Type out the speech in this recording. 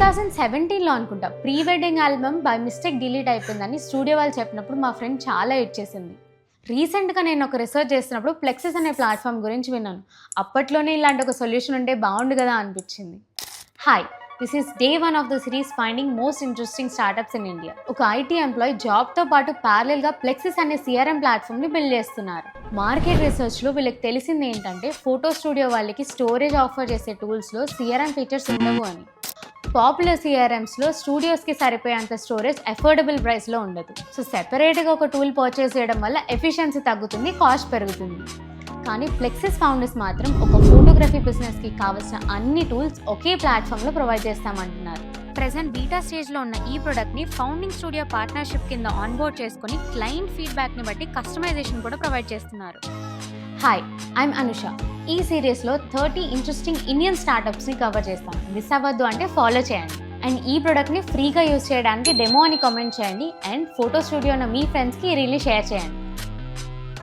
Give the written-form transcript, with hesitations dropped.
2017లో అనుకుంటా pre wedding album by mistake delete అయిపోయిందని studio వాళ్ళు చెప్పినప్పుడు మా ఫ్రెండ్ చాలా ఏడ్చేసింది. రీసెంట్గా నేను ఒక రీసెర్చ్ చేస్తున్నప్పుడు ప్లెక్సిస్ అనే ప్లాట్ఫామ్ గురించి విన్నాను. అప్పట్లోనే ఇలాంటి ఒక సొల్యూషన్ ఉంటే బాగుండు కదా అనిపించింది. Hi, this is day 1 of the series finding most interesting startups in India. ఒక ఐటీ ఎంప్లాయీ జాబ్తో పాటు ప్యారలల్గా ప్లెక్సిస్ అనే సిఆర్ఎం ప్లాట్ఫామ్ని బిల్డ్ చేస్తున్నారు. మార్కెట్ రీసెర్చ్లో వీళ్ళకి తెలిసింది ఏంటంటే ఫోటో స్టూడియో వాళ్ళకి స్టోరేజ్ ఆఫర్ చేసే టూల్స్లో సిఆర్ఎం ఫీచర్స్ ఉండవు అని. పాపులర్ సిఆర్ఎమ్స్లో స్టూడియోస్కి సరిపోయేంత స్టోరేజ్ అఫోర్డబుల్ ప్రైస్లో ఉండదు. సో సెపరేట్గా ఒక టూల్ పర్చేస్ చేయడం వల్ల ఎఫిషియన్సీ తగ్గుతుంది, కాస్ట్ పెరుగుతుంది. కానీ ప్లెక్సిస్ ఫౌండర్స్ మాత్రం ఒక ఫోటోగ్రఫీ బిజినెస్కి కావాల్సిన అన్ని టూల్స్ ఒకే ప్లాట్ఫామ్లో ప్రొవైడ్ చేస్తామంటున్నారు. ప్రెజెంట్ బీటా స్టేజ్లో ఉన్న ఈ ప్రోడక్ట్ని ఫౌండింగ్ స్టూడియో పార్ట్నర్షిప్ కింద ఆన్బోర్డ్ చేసుకుని క్లయింట్ ఫీడ్బ్యాక్ని బట్టి కస్టమైజేషన్ కూడా ప్రొవైడ్ చేస్తున్నారు. Hi, I'm Anusha. ఈ సిరీస్లో 30 ఇంట్రెస్టింగ్ ఇండియన్ స్టార్టప్స్ని కవర్ చేస్తాను. మిస్ అవ్వద్దు అంటే ఫాలో చేయండి. అండ్ ఈ ప్రోడక్ట్ని ఫ్రీగా యూజ్ చేయడానికి డెమో అని కామెంట్ చేయండి. అండ్ ఫోటో స్టూడియో ఉన్న మీ ఫ్రెండ్స్కి రిలీజ్ షేర్ చేయండి.